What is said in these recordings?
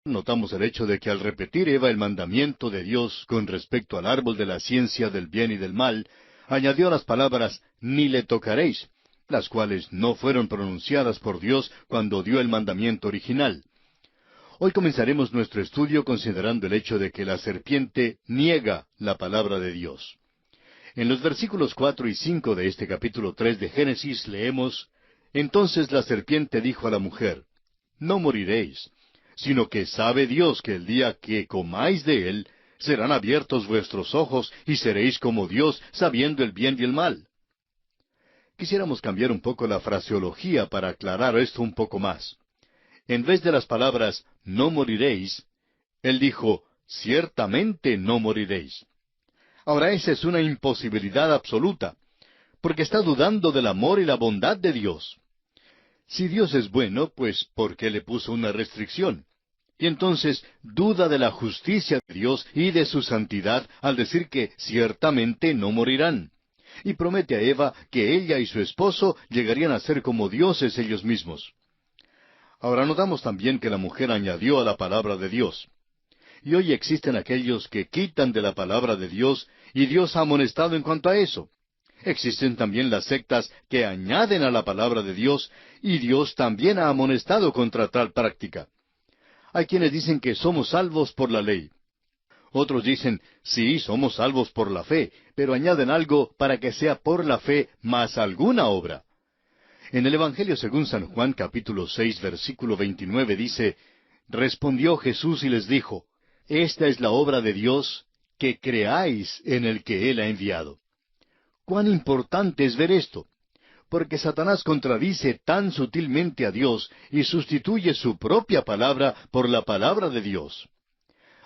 Notamos el hecho de que al repetir Eva el mandamiento de Dios con respecto al árbol de la ciencia del bien y del mal, añadió las palabras ni le tocaréis, las cuales no fueron pronunciadas por Dios cuando dio el mandamiento original. Hoy comenzaremos nuestro estudio considerando el hecho de que la serpiente niega la palabra de Dios. En los versículos 4 y 5 de este capítulo 3 de Génesis leemos: Entonces la serpiente dijo a la mujer: No moriréis, sino que sabe Dios que el día que comáis de él, serán abiertos vuestros ojos y seréis como Dios, sabiendo el bien y el mal. Quisiéramos cambiar un poco la fraseología para aclarar esto un poco más. En vez de las palabras no moriréis, él dijo ciertamente no moriréis. Ahora esa es una imposibilidad absoluta, porque está dudando del amor y la bondad de Dios. Si Dios es bueno, pues ¿por qué le puso una restricción? Y entonces duda de la justicia de Dios y de su santidad al decir que ciertamente no morirán. Y promete a Eva que ella y su esposo llegarían a ser como dioses ellos mismos. Ahora notamos también que la mujer añadió a la palabra de Dios. Y hoy existen aquellos que quitan de la palabra de Dios, y Dios ha amonestado en cuanto a eso. Existen también las sectas que añaden a la palabra de Dios, y Dios también ha amonestado contra tal práctica. Hay quienes dicen que somos salvos por la ley. Otros dicen, sí, somos salvos por la fe, pero añaden algo para que sea por la fe más alguna obra. En el Evangelio según San Juan capítulo 6 versículo 29 dice: Respondió Jesús y les dijo: Esta es la obra de Dios, que creáis en el que Él ha enviado. ¿Cuán importante es ver esto? Porque Satanás contradice tan sutilmente a Dios y sustituye su propia palabra por la palabra de Dios.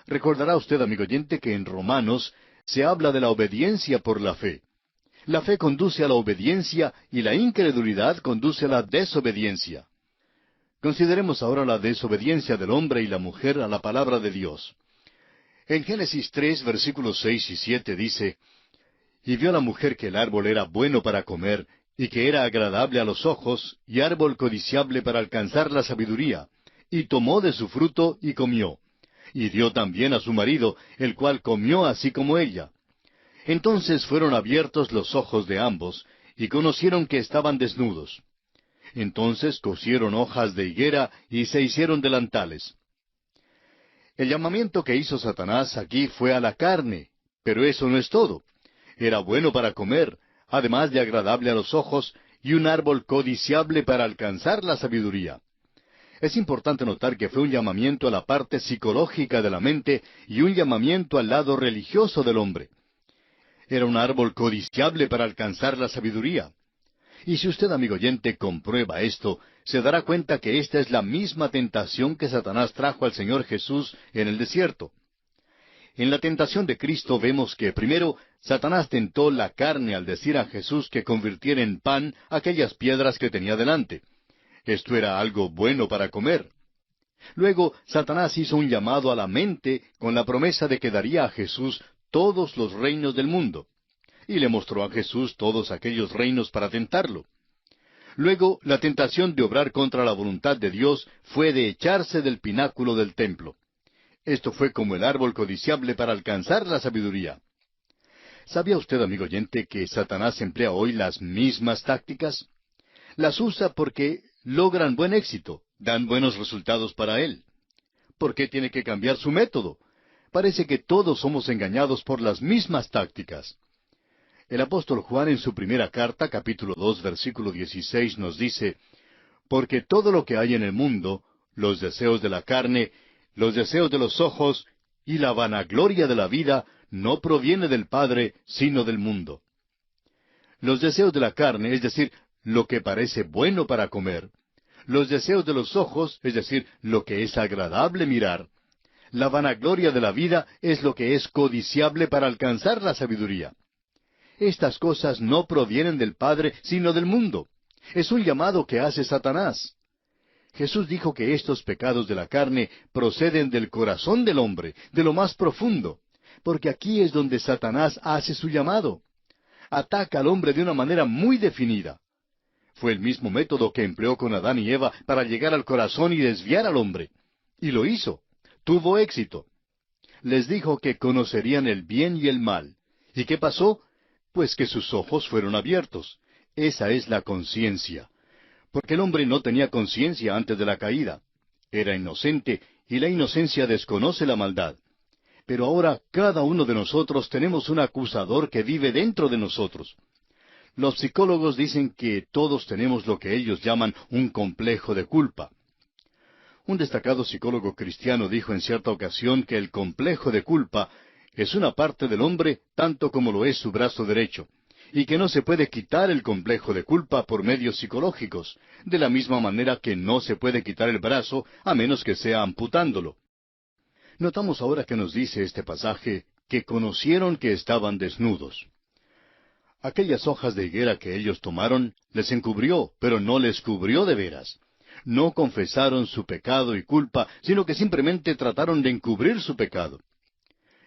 Recordará usted, amigo oyente, que en Romanos se habla de la obediencia por la fe. La fe conduce a la obediencia y la incredulidad conduce a la desobediencia. Consideremos ahora la desobediencia del hombre y la mujer a la palabra de Dios. En Génesis 3, versículos 6 y 7 dice: Y vio la mujer que el árbol era bueno para comer, y que era agradable a los ojos, y árbol codiciable para alcanzar la sabiduría, y tomó de su fruto y comió. Y dio también a su marido, el cual comió así como ella. Entonces fueron abiertos los ojos de ambos, y conocieron que estaban desnudos. Entonces cosieron hojas de higuera y se hicieron delantales. El llamamiento que hizo Satanás aquí fue a la carne, pero eso no es todo. Era bueno para comer, además de agradable a los ojos, y un árbol codiciable para alcanzar la sabiduría. Es importante notar que fue un llamamiento a la parte psicológica de la mente y un llamamiento al lado religioso del hombre. Era un árbol codiciable para alcanzar la sabiduría. Y si usted, amigo oyente, comprueba esto, se dará cuenta que esta es la misma tentación que Satanás trajo al Señor Jesús en el desierto. En la tentación de Cristo vemos que primero Satanás tentó la carne al decir a Jesús que convirtiera en pan aquellas piedras que tenía delante. Esto era algo bueno para comer. Luego Satanás hizo un llamado a la mente con la promesa de que daría a Jesús todos los reinos del mundo. Y le mostró a Jesús todos aquellos reinos para tentarlo. Luego la tentación de obrar contra la voluntad de Dios fue de echarse del pináculo del templo. Esto fue como el árbol codiciable para alcanzar la sabiduría. ¿Sabía usted, amigo oyente, que Satanás emplea hoy las mismas tácticas? Las usa porque logran buen éxito, dan buenos resultados para él. ¿Por qué tiene que cambiar su método? Parece que todos somos engañados por las mismas tácticas. El apóstol Juan en su primera carta, capítulo 2, versículo 16, nos dice: Porque todo lo que hay en el mundo, los deseos de la carne, los deseos de los ojos y la vanagloria de la vida, no proviene del Padre, sino del mundo. Los deseos de la carne, es decir, lo que parece bueno para comer; los deseos de los ojos, es decir, lo que es agradable mirar; la vanagloria de la vida es lo que es codiciable para alcanzar la sabiduría. Estas cosas no provienen del Padre, sino del mundo. Es un llamado que hace Satanás. Jesús dijo que estos pecados de la carne proceden del corazón del hombre, de lo más profundo, porque aquí es donde Satanás hace su llamado. Ataca al hombre de una manera muy definida. Fue el mismo método que empleó con Adán y Eva para llegar al corazón y desviar al hombre. Y lo hizo. tuvo éxito. Les dijo que conocerían el bien y el mal. ¿Y qué pasó? Pues que sus ojos fueron abiertos. Esa es la conciencia. Porque el hombre no tenía conciencia antes de la caída. Era inocente, y la inocencia desconoce la maldad. Pero ahora cada uno de nosotros tenemos un acusador que vive dentro de nosotros. Los psicólogos dicen que todos tenemos lo que ellos llaman un complejo de culpa. Un destacado psicólogo cristiano dijo en cierta ocasión que el complejo de culpa es una parte del hombre tanto como lo es su brazo derecho, y que no se puede quitar el complejo de culpa por medios psicológicos, de la misma manera que no se puede quitar el brazo a menos que sea amputándolo. Notamos ahora que nos dice este pasaje que conocieron que estaban desnudos. Aquellas hojas de higuera que ellos tomaron les encubrió, pero no les cubrió de veras. No confesaron su pecado y culpa, sino que simplemente trataron de encubrir su pecado.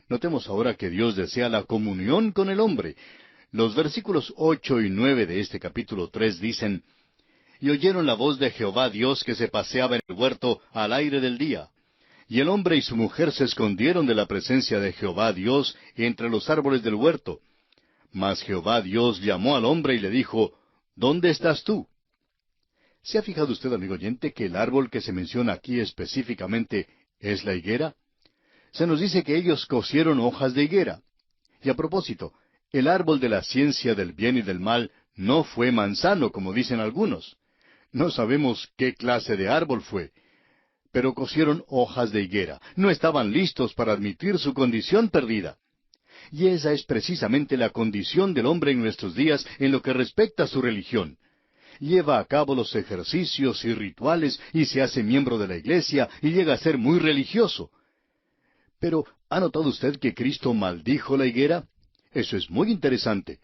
Notemos ahora que Dios desea la comunión con el hombre. Los versículos 8 y 9 de este capítulo 3 dicen, «Y oyeron la voz de Jehová Dios que se paseaba en el huerto al aire del día. Y el hombre y su mujer se escondieron de la presencia de Jehová Dios entre los árboles del huerto. Mas Jehová Dios llamó al hombre y le dijo, ¿Dónde estás tú?» ¿Se ha fijado usted, amigo oyente, que el árbol que se menciona aquí específicamente es la higuera? Se nos dice que ellos cosieron hojas de higuera. Y a propósito, el árbol de la ciencia del bien y del mal no fue manzano, como dicen algunos. No sabemos qué clase de árbol fue, pero cosieron hojas de higuera. No estaban listos para admitir su condición perdida. Y esa es precisamente la condición del hombre en nuestros días en lo que respecta a su religión. Lleva a cabo los ejercicios y rituales y se hace miembro de la iglesia y llega a ser muy religioso. Pero, ¿ha notado usted que Cristo maldijo la higuera? Eso es muy interesante.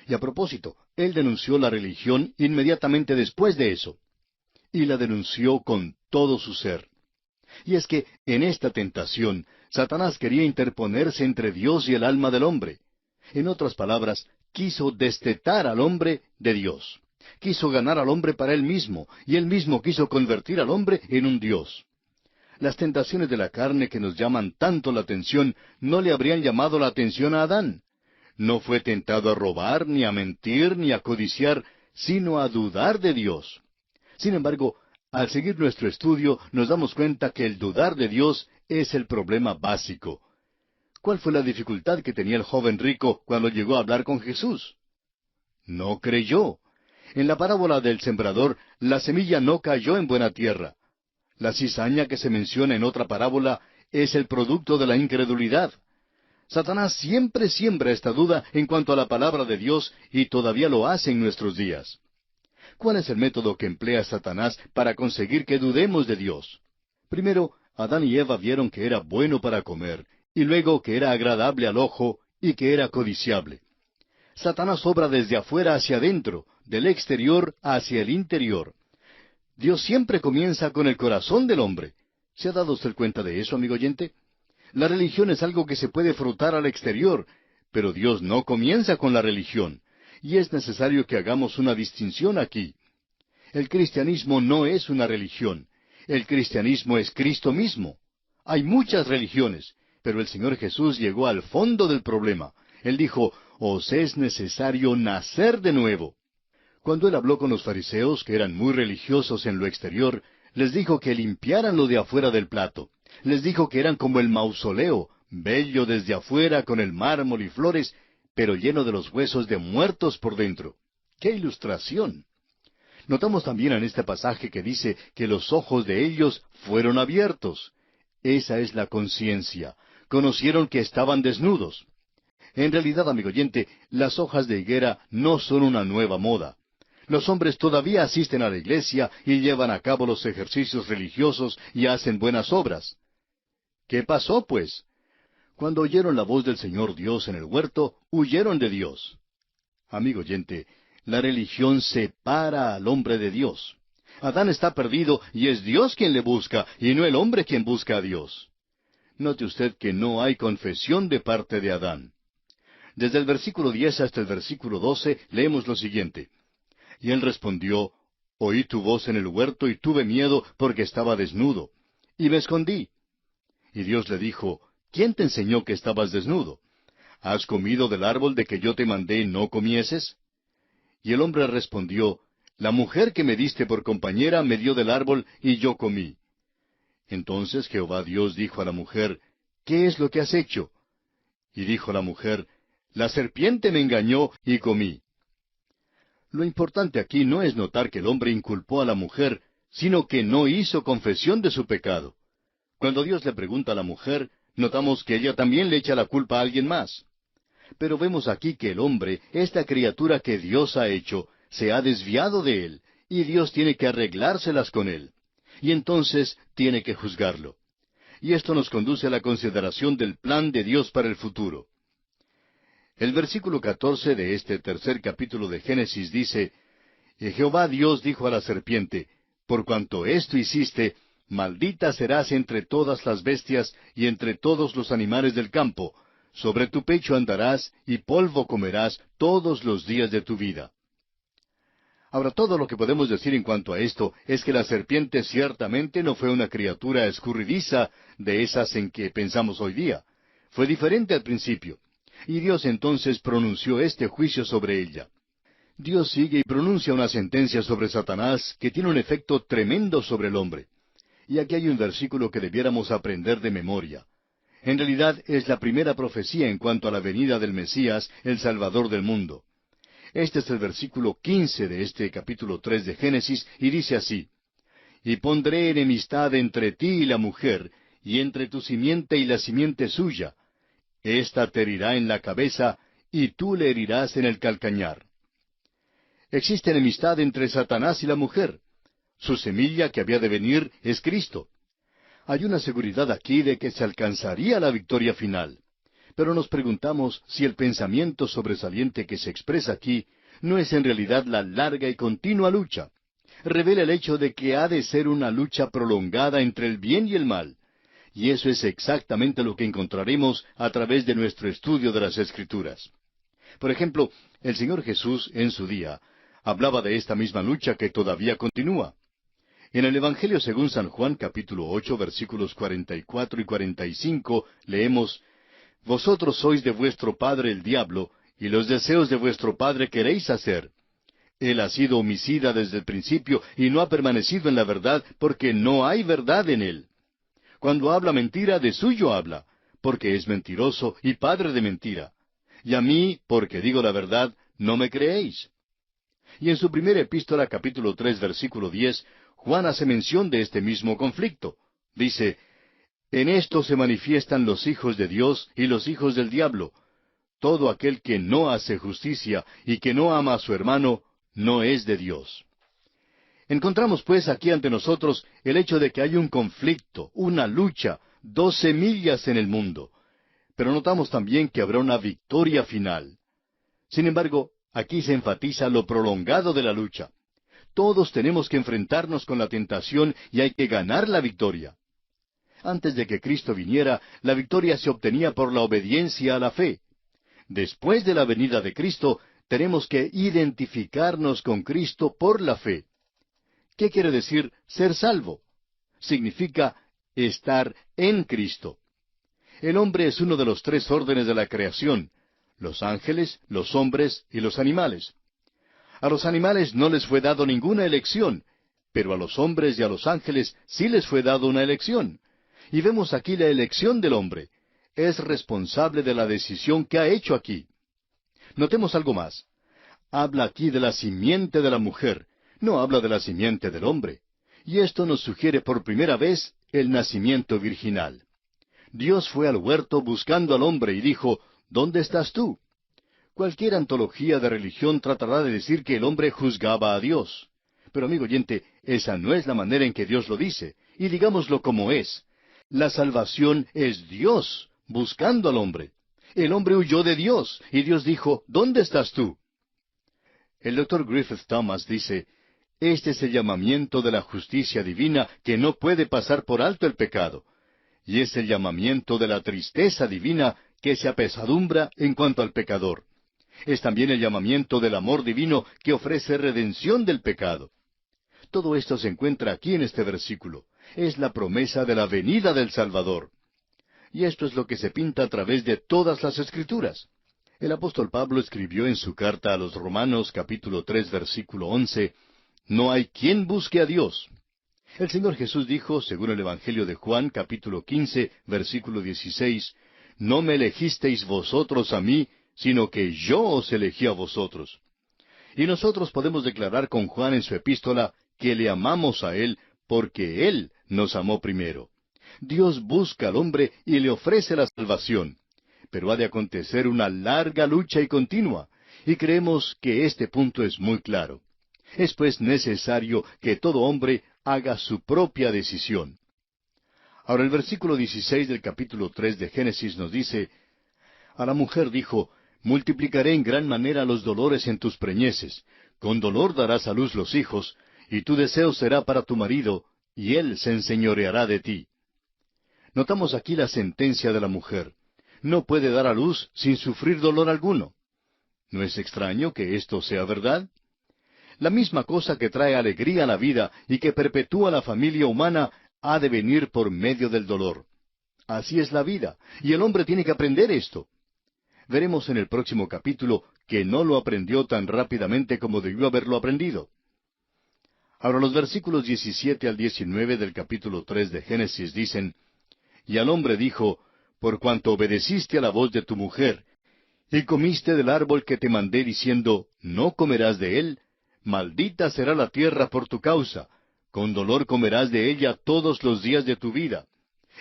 Y a propósito, Él denunció la religión inmediatamente después de eso. Y la denunció con todo su ser. Y es que, en esta tentación, Satanás quería interponerse entre Dios y el alma del hombre. En otras palabras, quiso destetar al hombre de Dios. Quiso ganar al hombre para él mismo, y él mismo quiso convertir al hombre en un Dios. Las tentaciones de la carne que nos llaman tanto la atención no le habrían llamado la atención a Adán. No fue tentado a robar, ni a mentir, ni a codiciar, sino a dudar de Dios. Sin embargo, al seguir nuestro estudio, nos damos cuenta que el dudar de Dios es el problema básico. ¿Cuál fue la dificultad que tenía el joven rico cuando llegó a hablar con Jesús? No creyó. En la parábola del sembrador, la semilla no cayó en buena tierra. La cizaña que se menciona en otra parábola es el producto de la incredulidad. Satanás siempre siembra esta duda en cuanto a la palabra de Dios y todavía lo hace en nuestros días. ¿Cuál es el método que emplea Satanás para conseguir que dudemos de Dios? Primero, Adán y Eva vieron que era bueno para comer, y luego que era agradable al ojo y que era codiciable. Satanás obra desde afuera hacia adentro, del exterior hacia el interior. Dios siempre comienza con el corazón del hombre. ¿Se ha dado usted cuenta de eso, amigo oyente? La religión es algo que se puede frotar al exterior, pero Dios no comienza con la religión. Y es necesario que hagamos una distinción aquí. El cristianismo no es una religión. El cristianismo es Cristo mismo. Hay muchas religiones, pero el Señor Jesús llegó al fondo del problema. Él dijo, «Os es necesario nacer de nuevo». Cuando Él habló con los fariseos, que eran muy religiosos en lo exterior, les dijo que limpiaran lo de afuera del plato. Les dijo que eran como el mausoleo, bello desde afuera con el mármol y flores, pero lleno de los huesos de muertos por dentro. ¡Qué ilustración! Notamos también en este pasaje que dice que los ojos de ellos fueron abiertos. Esa es la conciencia. Conocieron que estaban desnudos. En realidad, amigo oyente, las hojas de higuera no son una nueva moda. Los hombres todavía asisten a la iglesia y llevan a cabo los ejercicios religiosos y hacen buenas obras. ¿Qué pasó, pues? Cuando oyeron la voz del Señor Dios en el huerto, huyeron de Dios. Amigo oyente, la religión separa al hombre de Dios. Adán está perdido y es Dios quien le busca y no el hombre quien busca a Dios. Note usted que no hay confesión de parte de Adán. Desde el versículo 10 hasta el versículo 12 leemos lo siguiente. Y él respondió, «Oí tu voz en el huerto y tuve miedo porque estaba desnudo, y me escondí». Y Dios le dijo, ¿quién te enseñó que estabas desnudo? ¿Has comido del árbol de que yo te mandé no comieses? Y el hombre respondió, la mujer que me diste por compañera me dio del árbol y yo comí. Entonces Jehová Dios dijo a la mujer, ¿qué es lo que has hecho? Y dijo la mujer, la serpiente me engañó y comí. Lo importante aquí no es notar que el hombre inculpó a la mujer, sino que no hizo confesión de su pecado. Cuando Dios le pregunta a la mujer, notamos que ella también le echa la culpa a alguien más. Pero vemos aquí que el hombre, esta criatura que Dios ha hecho, se ha desviado de él, y Dios tiene que arreglárselas con él. Y entonces tiene que juzgarlo. Y esto nos conduce a la consideración del plan de Dios para el futuro. El versículo 14 de este tercer capítulo de Génesis dice, y Jehová Dios dijo a la serpiente, por cuanto esto hiciste, maldita serás entre todas las bestias y entre todos los animales del campo, sobre tu pecho andarás y polvo comerás todos los días de tu vida. Ahora, todo lo que podemos decir en cuanto a esto es que la serpiente ciertamente no fue una criatura escurridiza de esas en que pensamos hoy día. Fue diferente al principio. Y Dios entonces pronunció este juicio sobre ella. Dios sigue y pronuncia una sentencia sobre Satanás que tiene un efecto tremendo sobre el hombre. Y aquí hay un versículo que debiéramos aprender de memoria. En realidad es la primera profecía en cuanto a la venida del Mesías, el Salvador del mundo. Este es el versículo 15 de este capítulo 3 de Génesis, y dice así, y pondré enemistad entre ti y la mujer, y entre tu simiente y la simiente suya. Esta te herirá en la cabeza, y tú le herirás en el calcañar. Existe enemistad entre Satanás y la mujer. Su semilla que había de venir es Cristo. Hay una seguridad aquí de que se alcanzaría la victoria final. Pero nos preguntamos si el pensamiento sobresaliente que se expresa aquí no es en realidad la larga y continua lucha. Revela el hecho de que ha de ser una lucha prolongada entre el bien y el mal. Y eso es exactamente lo que encontraremos a través de nuestro estudio de las Escrituras. Por ejemplo, el Señor Jesús, en su día, hablaba de esta misma lucha que todavía continúa. En el Evangelio según San Juan, capítulo 8, versículos 44 y 45, leemos, vosotros sois de vuestro padre el diablo, y los deseos de vuestro padre queréis hacer. Él ha sido homicida desde el principio, y no ha permanecido en la verdad, porque no hay verdad en él. Cuando habla mentira, de suyo habla, porque es mentiroso y padre de mentira. Y a mí, porque digo la verdad, no me creéis. Y en su primera epístola, capítulo 3, versículo 10, Juan hace mención de este mismo conflicto. Dice, en esto se manifiestan los hijos de Dios y los hijos del diablo. Todo aquel que no hace justicia y que no ama a su hermano, no es de Dios. Encontramos pues aquí ante nosotros el hecho de que hay un conflicto, una lucha, dos semillas en el mundo. Pero notamos también que habrá una victoria final. Sin embargo, aquí se enfatiza lo prolongado de la lucha. Todos tenemos que enfrentarnos con la tentación y hay que ganar la victoria. Antes de que Cristo viniera, la victoria se obtenía por la obediencia a la fe. Después de la venida de Cristo, tenemos que identificarnos con Cristo por la fe. ¿Qué quiere decir ser salvo? Significa estar en Cristo. El hombre es uno de los tres órdenes de la creación: los ángeles, los hombres y los animales. A los animales no les fue dado ninguna elección, pero a los hombres y a los ángeles sí les fue dado una elección. Y vemos aquí la elección del hombre. Es responsable de la decisión que ha hecho aquí. Notemos algo más. Habla aquí de la simiente de la mujer, no habla de la simiente del hombre. Y esto nos sugiere por primera vez el nacimiento virginal. Dios fue al huerto buscando al hombre y dijo, ¿dónde estás tú? Cualquier antología de religión tratará de decir que el hombre juzgaba a Dios. Pero amigo oyente, esa no es la manera en que Dios lo dice, y digámoslo como es. La salvación es Dios buscando al hombre. El hombre huyó de Dios, y Dios dijo, ¿dónde estás tú? El Dr. Griffith Thomas dice, este es el llamamiento de la justicia divina que no puede pasar por alto el pecado. Y es el llamamiento de la tristeza divina que se apesadumbra en cuanto al pecador. Es también el llamamiento del amor divino que ofrece redención del pecado. Todo esto se encuentra aquí en este versículo. Es la promesa de la venida del Salvador. y esto es lo que se pinta a través de todas las Escrituras. El apóstol Pablo escribió en su carta a los Romanos capítulo 3 versículo 11, «No hay quien busque a Dios». El Señor Jesús dijo, según el Evangelio de Juan capítulo 15 versículo 16, «No me elegisteis vosotros a mí, sino que yo os elegí a vosotros». Y nosotros podemos declarar con Juan en su epístola que le amamos a Él porque Él nos amó primero. Dios busca al hombre y le ofrece la salvación, pero ha de acontecer una larga lucha y continua, y creemos que este punto es muy claro. Es pues necesario que todo hombre haga su propia decisión. Ahora el versículo 16 del capítulo 3 de Génesis nos dice, «A la mujer dijo, multiplicaré en gran manera los dolores en tus preñeces, con dolor darás a luz los hijos, y tu deseo será para tu marido, y él se enseñoreará de ti». Notamos aquí la sentencia de la mujer. No puede dar a luz sin sufrir dolor alguno. ¿No es extraño que esto sea verdad? La misma cosa que trae alegría a la vida y que perpetúa la familia humana ha de venir por medio del dolor. Así es la vida, y el hombre tiene que aprender esto. Veremos en el próximo capítulo que no lo aprendió tan rápidamente como debió haberlo aprendido. Ahora los versículos 17 al 19 del capítulo 3 de Génesis dicen, «Y al hombre dijo, por cuanto obedeciste a la voz de tu mujer, y comiste del árbol que te mandé diciendo, no comerás de él, maldita será la tierra por tu causa, con dolor comerás de ella todos los días de tu vida.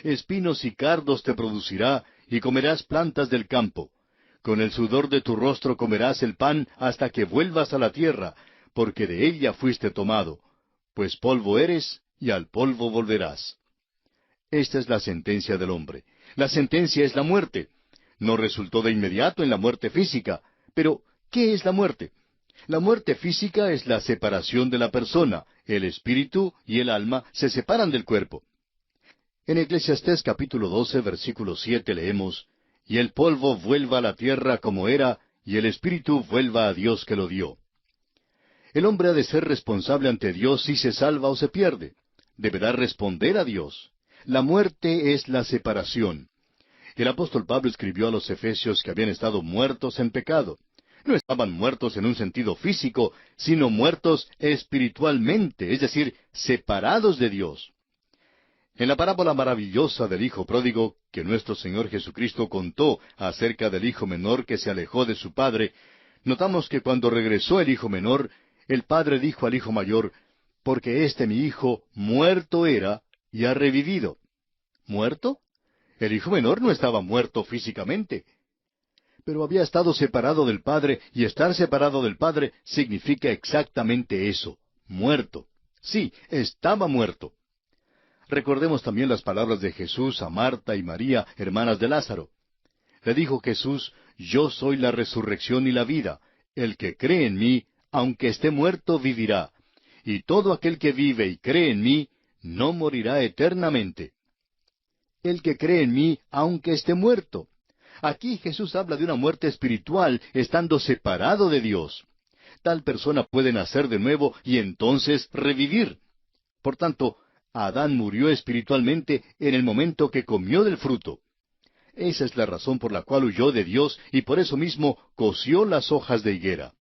Espinos y cardos te producirá, y comerás plantas del campo. Con el sudor de tu rostro comerás el pan hasta que vuelvas a la tierra, porque de ella fuiste tomado, pues polvo eres, y al polvo volverás». Esta es la sentencia del hombre. La sentencia es la muerte. No resultó de inmediato en la muerte física. Pero, ¿qué es la muerte? La muerte física es la separación de la persona. El espíritu y el alma se separan del cuerpo. En Eclesiastés capítulo 12, versículo 7 leemos, «Y el polvo vuelva a la tierra como era, y el espíritu vuelva a Dios que lo dio». El hombre ha de ser responsable ante Dios si se salva o se pierde. Deberá responder a Dios. La muerte es la separación. El apóstol Pablo escribió a los Efesios que habían estado muertos en pecado. No estaban muertos en un sentido físico, sino muertos espiritualmente, es decir, separados de Dios. En la parábola maravillosa del Hijo Pródigo, que nuestro Señor Jesucristo contó acerca del hijo menor que se alejó de su padre, notamos que cuando regresó el hijo menor, el padre dijo al hijo mayor, «Porque este mi hijo muerto era, y ha revivido». ¿Muerto? El hijo menor no estaba muerto físicamente, pero había estado separado del Padre, y estar separado del Padre significa exactamente eso, muerto. Sí, estaba muerto. Recordemos también las palabras de Jesús a Marta y María, hermanas de Lázaro. Le dijo Jesús, «Yo soy la resurrección y la vida. El que cree en mí, aunque esté muerto, vivirá. Y todo aquel que vive y cree en mí, no morirá eternamente». El que cree en mí, aunque esté muerto. Aquí Jesús habla de una muerte espiritual, estando separado de Dios. Tal persona puede nacer de nuevo y entonces revivir. Por tanto, Adán murió espiritualmente en el momento que comió del fruto. Esa es la razón por la cual huyó de Dios y por eso mismo cosió las hojas de higuera.